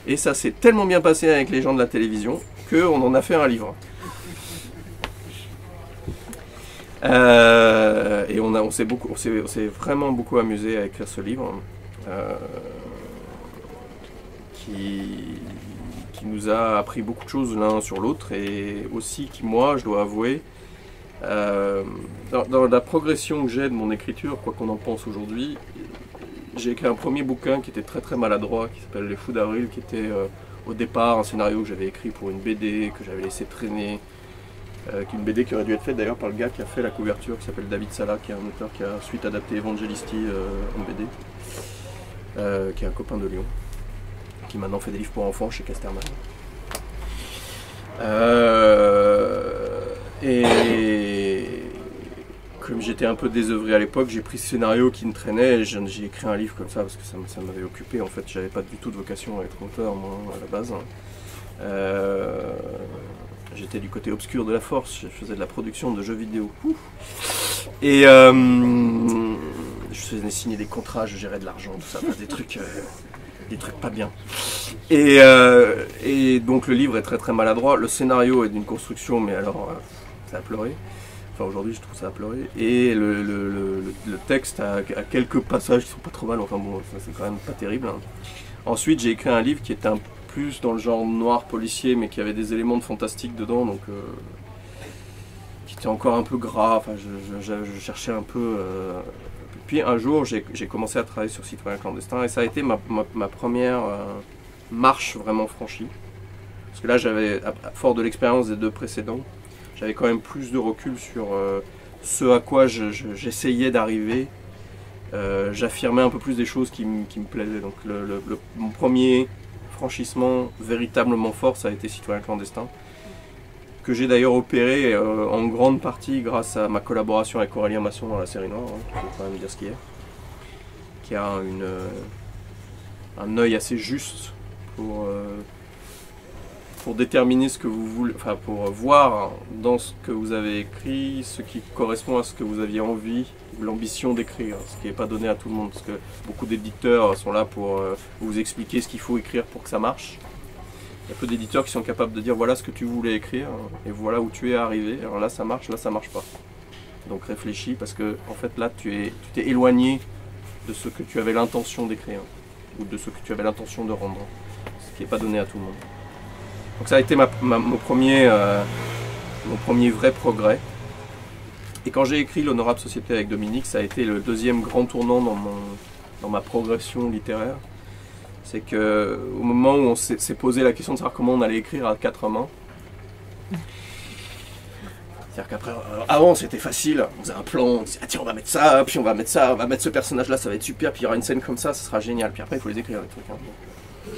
Speaker 2: Et ça s'est tellement bien passé avec les gens de la télévision qu'on en a fait un livre. Et on s'est vraiment beaucoup amusé à écrire ce livre, qui nous a appris beaucoup de choses l'un sur l'autre, et aussi qui, moi, je dois avouer, dans la progression que j'ai de mon écriture, quoi qu'on en pense aujourd'hui, j'ai écrit un premier bouquin qui était très très maladroit, qui s'appelle Les Fous d'Avril, qui était au départ un scénario que j'avais écrit pour une BD, que j'avais laissé traîner, qui est une BD qui aurait dû être faite d'ailleurs par le gars qui a fait la couverture, qui s'appelle David Sala, qui est un auteur qui a ensuite adapté Evangelisti en BD, qui est un copain de Lyon, qui maintenant fait des livres pour enfants chez Casterman. Et comme j'étais un peu désœuvré à l'époque, j'ai pris ce scénario qui me traînait, et j'ai écrit un livre comme ça parce que ça m'avait occupé. En fait, j'avais pas du tout de vocation à être auteur, moi, à la base. J'étais du côté obscur de la force, je faisais de la production de jeux vidéo. Et je faisais signer des contrats, je gérais de l'argent, tout ça, des trucs pas bien. Et donc le livre est très très maladroit, le scénario est d'une construction, mais alors ça a pleuré. Enfin aujourd'hui je trouve ça a pleuré. Et le texte a quelques passages qui sont pas trop mal, enfin bon, ça c'est quand même pas terrible, hein. Ensuite j'ai écrit un livre qui était un plus dans le genre noir policier, mais qui avait des éléments de fantastique dedans, donc qui était encore un peu gras. Enfin, je cherchais un peu. Puis un jour, j'ai commencé à travailler sur Citoyen Clandestin, et ça a été ma première marche vraiment franchie. Parce que là, j'avais, fort de l'expérience des deux précédents, j'avais quand même plus de recul sur ce à quoi j'essayais d'arriver. J'affirmais un peu plus des choses qui me plaisaient. Donc mon premier franchissement véritablement fort, ça a été Citoyen Clandestin, que j'ai d'ailleurs opéré en grande partie grâce à ma collaboration avec Aurélien Masson dans la série Noire, hein, il faut quand même dire ce qu'il est, qui a un œil assez juste pour déterminer ce que vous voulez, enfin pour voir dans ce que vous avez écrit ce qui correspond à ce que vous aviez envie, l'ambition d'écrire, ce qui n'est pas donné à tout le monde, parce que beaucoup d'éditeurs sont là pour vous expliquer ce qu'il faut écrire pour que ça marche. Il y a peu d'éditeurs qui sont capables de dire voilà ce que tu voulais écrire et voilà où tu es arrivé. Alors là ça marche pas. Donc réfléchis parce que en fait là tu t'es éloigné de ce que tu avais l'intention d'écrire ou de ce que tu avais l'intention de rendre, ce qui n'est pas donné à tout le monde. Donc ça a été mon premier vrai progrès. Et quand j'ai écrit L'Honorable Société avec Dominique, ça a été le deuxième grand tournant dans ma progression littéraire. C'est que au moment où on s'est posé la question de savoir comment on allait écrire à quatre mains, c'est-à-dire qu'après, avant c'était facile, on faisait un plan, on disait ah tiens on va mettre ça, puis on va mettre ça, on va mettre ce personnage là, ça va être super, puis il y aura une scène comme ça sera génial, puis après il faut les écrire les trucs. Hein. Puis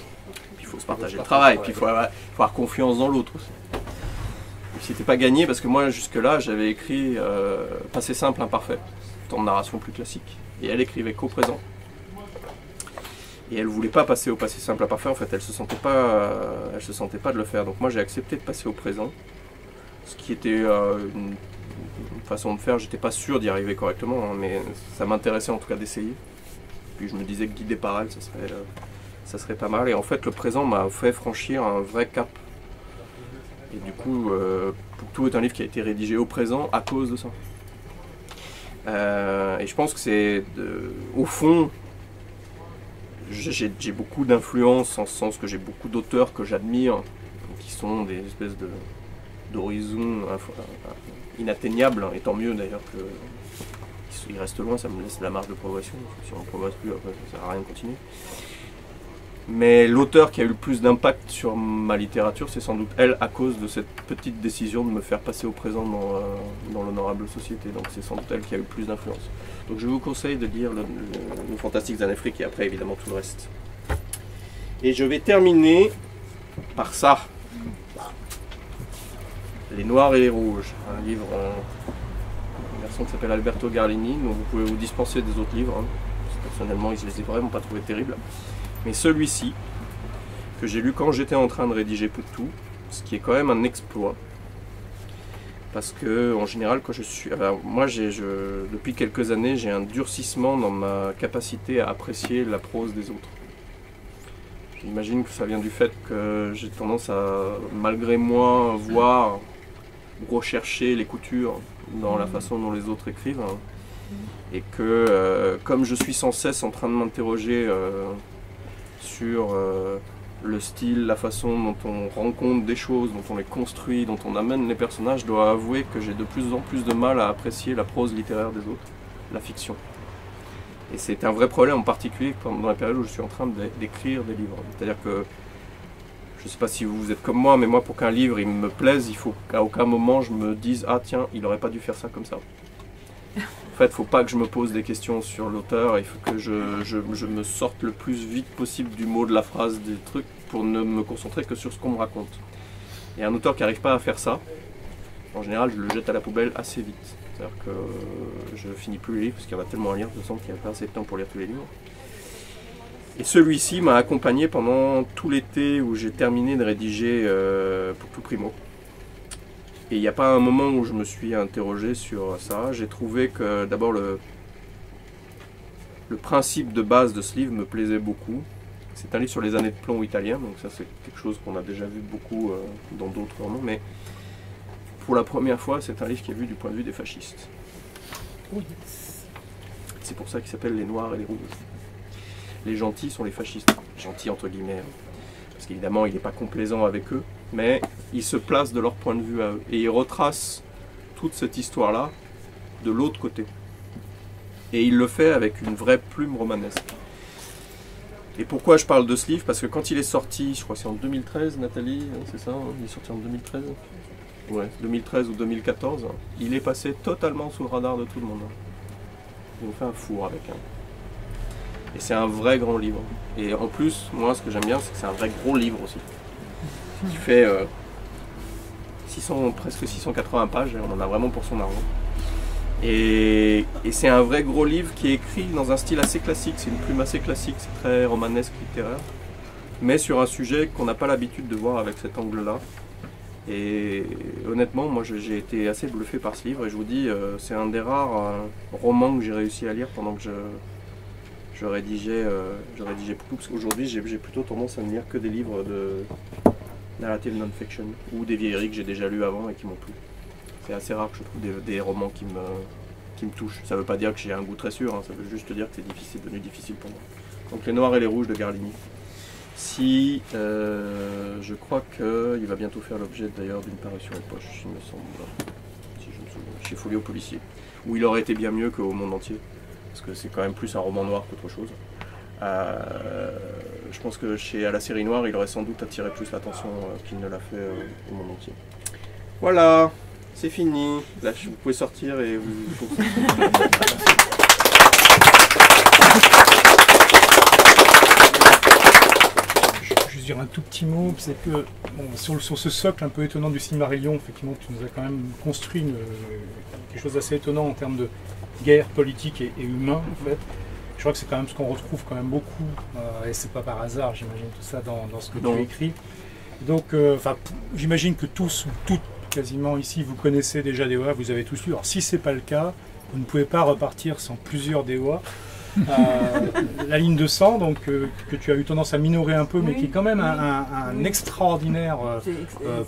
Speaker 2: il faut se partager le travail, puis il faut avoir confiance dans l'autre aussi. Et c'était pas gagné parce que moi jusque là j'avais écrit passé simple imparfait, temps de narration plus classique, et elle écrivait qu'au présent. Et elle voulait pas passer au passé simple imparfait, en fait elle se sentait pas de le faire. Donc moi j'ai accepté de passer au présent, ce qui était une façon de faire, j'étais pas sûr d'y arriver correctement, hein, mais ça m'intéressait en tout cas d'essayer. Puis je me disais que guidé par elle, ça serait pas mal. Et en fait le présent m'a fait franchir un vrai cap. Et du coup, Pouctou est un livre qui a été rédigé au présent à cause de ça. Et je pense que c'est, au fond, j'ai beaucoup d'influence en ce sens que j'ai beaucoup d'auteurs que j'admire, qui sont des espèces d'horizons inatteignables, et tant mieux d'ailleurs qu'ils restent loin, ça me laisse la marge de progression. Si on ne progresse plus, après, ça ne sert à rien de continuer. Mais l'auteur qui a eu le plus d'impact sur ma littérature, c'est sans doute elle, à cause de cette petite décision de me faire passer au présent dans l'Honorable Société. Donc c'est sans doute elle qui a eu le plus d'influence. Donc je vous conseille de lire le Fantastiques en Afrique et après évidemment tout le reste. Et je vais terminer par ça. Les Noirs et les Rouges, un livre, un garçon qui s'appelle Alberto Garlini, donc vous pouvez vous dispenser des autres livres. Hein. Personnellement, je ne les ai vraiment pas trouvés terribles. Mais celui-ci, que j'ai lu quand j'étais en train de rédiger Pouctou, ce qui est quand même un exploit. Parce que, en général, quand je suis... Alors, moi, depuis quelques années, j'ai un durcissement dans ma capacité à apprécier la prose des autres. J'imagine que ça vient du fait que j'ai tendance à, malgré moi, voir ou rechercher les coutures dans la façon dont les autres écrivent. Hein. Et que, comme je suis sans cesse en train de m'interroger sur le style, la façon dont on rencontre des choses, dont on les construit, dont on amène les personnages, je dois avouer que j'ai de plus en plus de mal à apprécier la prose littéraire des autres, la fiction. Et c'est un vrai problème en particulier dans la période où je suis en train d'écrire des livres. C'est-à-dire que, je ne sais pas si vous êtes comme moi, mais moi pour qu'un livre il me plaise, il faut qu'à aucun moment je me dise « Ah tiens, il n'aurait pas dû faire ça comme ça ». En fait, il ne faut pas que je me pose des questions sur l'auteur, il faut que je me sorte le plus vite possible du mot, de la phrase, des trucs, pour ne me concentrer que sur ce qu'on me raconte. Et un auteur qui n'arrive pas à faire ça, en général, je le jette à la poubelle assez vite. C'est-à-dire que je ne finis plus les livres, parce qu'il y en a tellement à lire, de toute façon qu'il n'y a pas assez de temps pour lire tous les livres. Et celui-ci m'a accompagné pendant tout l'été où j'ai terminé de rédiger Pouctou Primo. Et il n'y a pas un moment où je me suis interrogé sur ça. J'ai trouvé que d'abord le principe de base de ce livre me plaisait beaucoup. C'est un livre sur les années de plomb italien, donc ça c'est quelque chose qu'on a déjà vu beaucoup dans d'autres romans, mais pour la première fois c'est un livre qui est vu du point de vue des fascistes.
Speaker 4: Oui.
Speaker 2: C'est pour ça qu'il s'appelle Les Noirs et les Rouges. Les gentils sont les fascistes, gentils entre guillemets, parce qu'évidemment il n'est pas complaisant avec eux, mais il se place de leur point de vue à eux, et il retrace toute cette histoire-là de l'autre côté. Et il le fait avec une vraie plume romanesque. Et pourquoi je parle de ce livre? Parce que quand il est sorti, je crois que c'est en 2013, Nathalie, c'est ça, il est sorti en 2013? Ouais, 2013 ou 2014, il est passé totalement sous le radar de tout le monde. Ils ont fait un four avec. Et c'est un vrai grand livre. Et en plus, moi ce que j'aime bien, c'est que c'est un vrai gros livre aussi. Ce qui fait, presque 680 pages, et on en a vraiment pour son argent. Et c'est un vrai gros livre qui est écrit dans un style assez classique, c'est une plume assez classique, c'est très romanesque, littéraire, mais sur un sujet qu'on n'a pas l'habitude de voir avec cet angle-là. Et honnêtement, moi j'ai été assez bluffé par ce livre, et je vous dis, c'est un des rares romans que j'ai réussi à lire pendant que je rédigeais beaucoup, parce qu'aujourd'hui j'ai plutôt tendance à ne lire que des livres de narrative non-fiction, ou des vieilleries que j'ai déjà lues avant et qui m'ont plu. C'est assez rare que je trouve des romans qui me touchent. Ça ne veut pas dire que j'ai un goût très sûr, hein, ça veut juste dire que c'est devenu difficile pour moi. Donc Les Noirs et les Rouges de Garlini. Si je crois qu'il va bientôt faire l'objet d'ailleurs d'une parution en poche, il me semble, si je me souviens, chez Folio Policier, où il aurait été bien mieux qu'au Monde Entier, parce que c'est quand même plus un roman noir qu'autre chose. Je pense que à la série noire, il aurait sans doute attiré plus l'attention qu'il ne l'a fait au Monde Entier. Voilà, c'est fini. Là, vous pouvez sortir et vous...
Speaker 1: Je dirais un tout petit mot, c'est que bon, sur ce socle un peu étonnant du Silmarillion, effectivement, tu nous as quand même construit quelque chose d'assez étonnant en termes de guerre politique et humain, en fait. Je crois que c'est quand même ce qu'on retrouve quand même beaucoup, et c'est pas par hasard, j'imagine, tout ça dans ce que tu écris. Donc, j'imagine que tous ou toutes, quasiment ici, vous connaissez déjà DOA, vous avez tous lu. Alors, si c'est pas le cas, vous ne pouvez pas repartir sans plusieurs DOA. La ligne de sang, donc, que tu as eu tendance à minorer un peu, mais qui est quand même un extraordinaire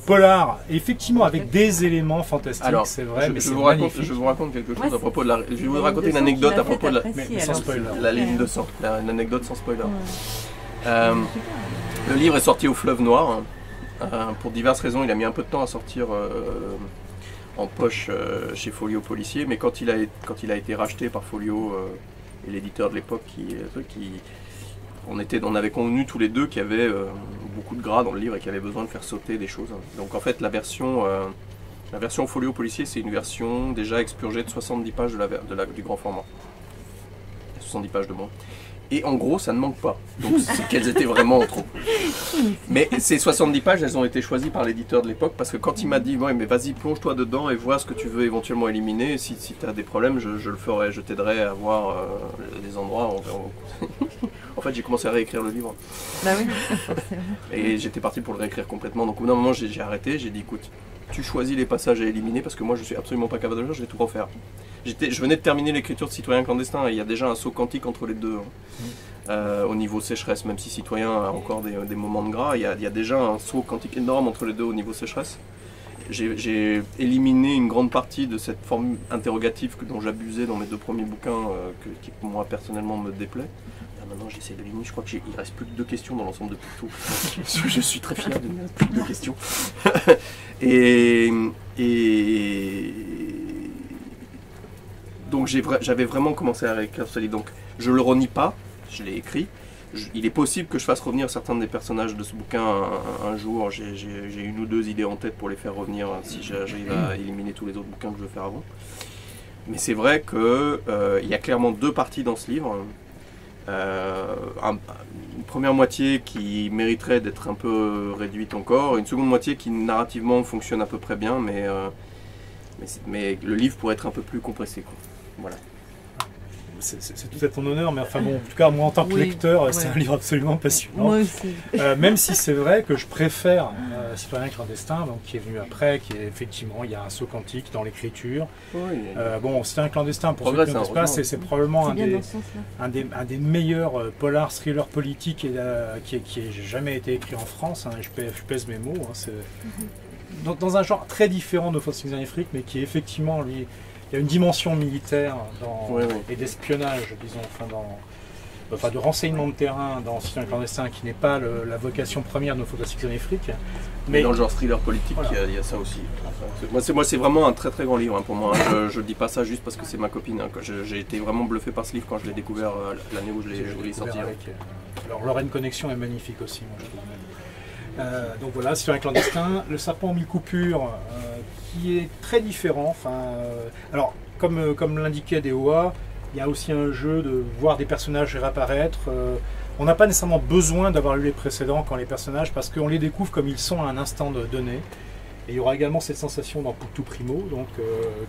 Speaker 1: polar, effectivement avec des éléments fantastiques, c'est vrai. Je vous
Speaker 2: raconte quelque chose à propos de la... Je vais vous raconter une anecdote à propos de la...
Speaker 1: Mais sans spoiler.
Speaker 2: La ligne de sang, une anecdote sans spoiler. Le livre est sorti au Fleuve Noir. Pour diverses raisons, il a mis un peu de temps à sortir en poche chez Folio Policier, mais quand il a été racheté par Folio et l'éditeur de l'époque, on avait convenu tous les deux qu'il y avait beaucoup de gras dans le livre et qu'il y avait besoin de faire sauter des choses. Donc en fait, la version Folio Policier, c'est une version déjà expurgée de 70 pages du grand format. 70 pages de moins. Et en gros, ça ne manque pas. Donc c'est qu'elles étaient vraiment en trop. Mais ces 70 pages, elles ont été choisies par l'éditeur de l'époque, parce que quand il m'a dit ouais, mais vas-y, plonge-toi dedans et vois ce que tu veux éventuellement éliminer, si tu as des problèmes, je le ferai, je t'aiderai à voir les endroits. En fait, j'ai commencé à réécrire le livre.
Speaker 5: Bah oui.
Speaker 2: Et j'étais parti pour le réécrire complètement. Donc au bout d'un moment, j'ai arrêté, j'ai dit écoute, tu choisis les passages à éliminer, parce que moi je suis absolument pas capable de le faire, je vais tout refaire. Je venais de terminer l'écriture de Citoyen clandestin et il y a déjà un saut quantique entre les deux. Au niveau sécheresse, même si Citoyen a encore des moments de gras, il y a déjà un saut quantique énorme entre les deux au niveau sécheresse. J'ai éliminé une grande partie de cette forme interrogative dont j'abusais dans mes deux premiers bouquins, qui moi personnellement me déplaît. Maintenant j'essaie d'éliminer, je crois qu'il ne reste plus que 2 questions dans l'ensemble de Pictou. Je suis très fier de ne plus que 2 questions. Donc j'avais vraiment commencé à réécrire ce livre. Donc je le renie pas, je l'ai écrit. Il est possible que je fasse revenir certains des personnages de ce bouquin un jour. J'ai une ou 2 idées en tête pour les faire revenir si j'arrive à éliminer tous les autres bouquins que je veux faire avant. Mais c'est vrai qu'il y a clairement 2 parties dans ce livre. Une première moitié qui mériterait d'être un peu réduite encore, une seconde moitié qui narrativement fonctionne à peu près bien, mais le livre pourrait être un peu plus compressé, quoi. Voilà.
Speaker 1: C'est tout à ton honneur, mais enfin bon, en tout cas moi en tant que lecteur, c'est un livre absolument passionnant.
Speaker 5: Moi aussi.
Speaker 1: Même si c'est vrai que je préfère Citoyen clandestin, donc qui est venu après, qui est effectivement, il y a un saut quantique dans l'écriture. Oui, bon, Citoyen clandestin, pour ceux qui ne connaissent pas, c'est probablement un des meilleurs polars thrillers politiques qui ait jamais été écrit en France. Hein, je pèse mes mots. Hein, dans un genre très différent de Faucilles en Afrique, mais qui est effectivement lui. Il y a une dimension militaire et d'espionnage, disons, de renseignement de terrain dans Citoyen clandestin qui n'est pas la vocation première de nos Faucilles en Afrique.
Speaker 2: Mais dans le genre thriller politique, voilà. Il y a ça aussi. Moi, c'est vraiment un très très grand livre pour moi. Je ne dis pas ça juste parce que c'est ma copine. J'ai été vraiment bluffé par ce livre quand je l'ai découvert l'année où je l'ai sorti.
Speaker 1: Alors Lorraine Connexion est magnifique aussi, moi, je trouve. Donc voilà, Citoyen clandestin, Le Serpent aux 1000 coupures, qui est très différent. Alors, comme l'indiquait DOA, il y a aussi un jeu de voir des personnages réapparaître. On n'a pas nécessairement besoin d'avoir lu les précédents quand les personnages, parce qu'on les découvre comme ils sont à un instant donné. Et il y aura également cette sensation dans Putu Primo, donc,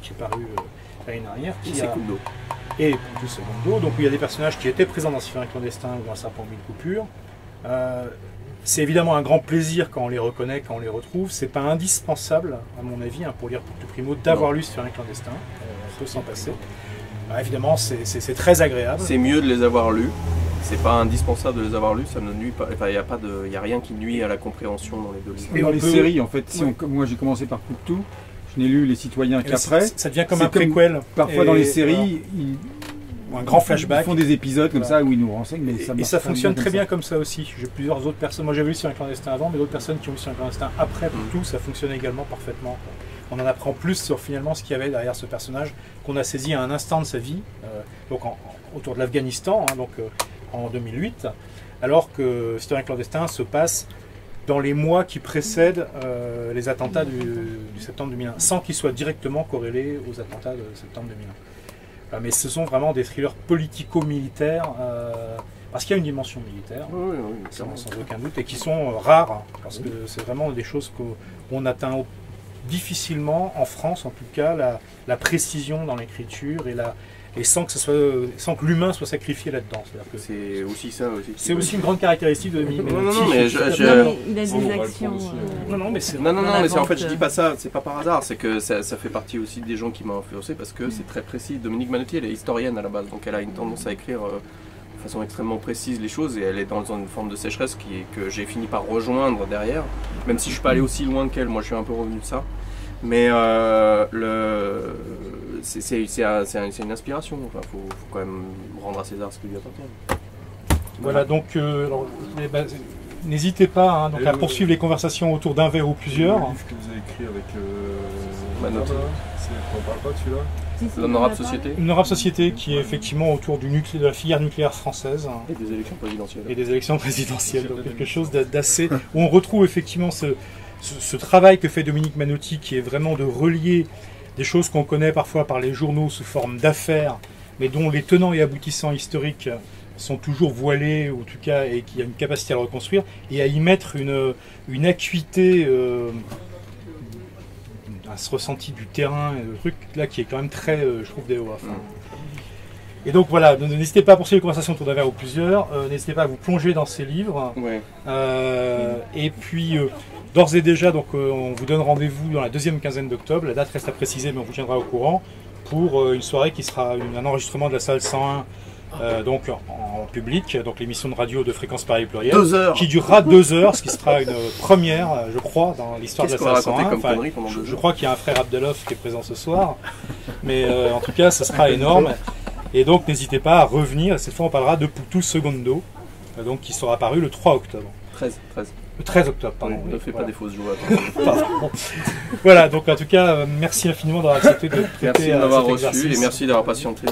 Speaker 1: qui est paru l'année dernière.
Speaker 2: Et Secundo.
Speaker 1: Et Putu Secundo, donc il y a des personnages qui étaient présents dans Citoyen clandestin ou dans Serpent mille coupures. C'est évidemment un grand plaisir quand on les reconnaît, quand on les retrouve. C'est pas indispensable, à mon avis, pour lire Putu Primo, d'avoir lu Citoyen clandestin. On peut s'en passer. Évidemment, c'est très agréable.
Speaker 2: C'est mieux de les avoir lus. C'est pas indispensable de les avoir lus, ça ne nuit pas. Enfin, il y a rien qui nuit à la compréhension dans les deux livres.
Speaker 5: Et dans les séries, en fait, moi j'ai commencé par Putu, je n'ai lu Les Citoyens qu'après.
Speaker 1: Ça devient comme un préquel.
Speaker 5: Parfois dans les séries,
Speaker 1: un grand flashback.
Speaker 5: Ils font des épisodes comme ça où ils nous renseignent. Mais
Speaker 1: ça fonctionne très bien comme ça aussi. J'ai plusieurs autres personnes. Moi j'avais lu Citoyen clandestin avant, mais d'autres personnes qui ont lu Citoyen clandestin après Putu, ça fonctionne également parfaitement. On en apprend plus sur finalement ce qu'il y avait derrière ce personnage qu'on a saisi à un instant de sa vie, donc autour de l'Afghanistan, en 2008, alors que Citoyen clandestin se passe dans les mois qui précèdent les attentats du septembre 2001, sans qu'ils soient directement corrélés aux attentats de septembre 2001. Mais ce sont vraiment des thrillers politico-militaires, parce qu'il y a une dimension militaire, sans aucun doute, et qui sont rares, parce que c'est vraiment des choses qu'on atteint difficilement, en France en tout cas, la précision dans l'écriture et sans que l'humain soit sacrifié là-dedans.
Speaker 2: C'est aussi ça aussi.
Speaker 1: C'est aussi une grande caractéristique de Dominique Menotti.
Speaker 2: Non, mais
Speaker 6: il a des actions.
Speaker 2: mais en fait je dis pas ça, c'est pas par hasard, c'est que ça fait partie aussi des gens qui m'ont influencé parce que c'est très précis. Dominique Menotti, elle est historienne à la base, donc elle a une tendance à écrire de façon extrêmement précise les choses et elle est dans une forme de sécheresse que j'ai fini par rejoindre derrière, même si je suis pas allé aussi loin qu'elle, moi je suis un peu revenu de ça. Mais c'est une inspiration, enfin, faut quand même rendre à César ce qui lui appartient.
Speaker 1: Voilà, donc n'hésitez pas à poursuivre les conversations autour d'un verre ou plusieurs.
Speaker 7: Le livre que vous avez écrit avec
Speaker 2: Manotti.
Speaker 7: On parle pas de celui-là?
Speaker 2: L'Honorable Société.
Speaker 1: Une Honorable Société qui est effectivement autour de la filière nucléaire française.
Speaker 2: Et des élections présidentielles.
Speaker 1: Et des élections présidentielles, donc quelque chose d'assez... où on retrouve effectivement ce travail que fait Dominique Menotti, qui est vraiment de relier des choses qu'on connaît parfois par les journaux sous forme d'affaires, mais dont les tenants et aboutissants historiques sont toujours voilés, ou en tout cas, et qui a une capacité à le reconstruire, et à y mettre une acuité, un ressenti du terrain, et le truc là qui est quand même très, je trouve, déo. Et donc voilà, n'hésitez pas à poursuivre les conversations autour d'un verre ou plusieurs, n'hésitez pas à vous plonger dans ces livres, et puis d'ores et déjà, donc, on vous donne rendez-vous dans la deuxième quinzaine d'octobre, la date reste à préciser mais on vous tiendra au courant, pour une soirée qui sera un enregistrement de la salle 101, donc en public, donc l'émission de radio de Fréquence Paris Pluriel,
Speaker 2: 2 heures,
Speaker 1: qui durera 2 heures, ce qui sera une première, je crois, dans l'histoire de la salle 101. Enfin, je crois qu'il y a un frère Abdeloff qui est présent ce soir, mais en tout cas, ça sera énorme. Et donc, n'hésitez pas à revenir. Cette fois, on parlera de Putu Secundo, donc qui sera paru le 3 octobre.
Speaker 2: 13.
Speaker 1: Le 13 octobre, pardon.
Speaker 2: Ne fais pas des fausses joies.
Speaker 1: Voilà, donc en tout cas, merci infiniment d'avoir accepté de prêter
Speaker 2: merci de m'avoir
Speaker 1: cet
Speaker 2: reçu
Speaker 1: exercice.
Speaker 2: et merci d'avoir patienté.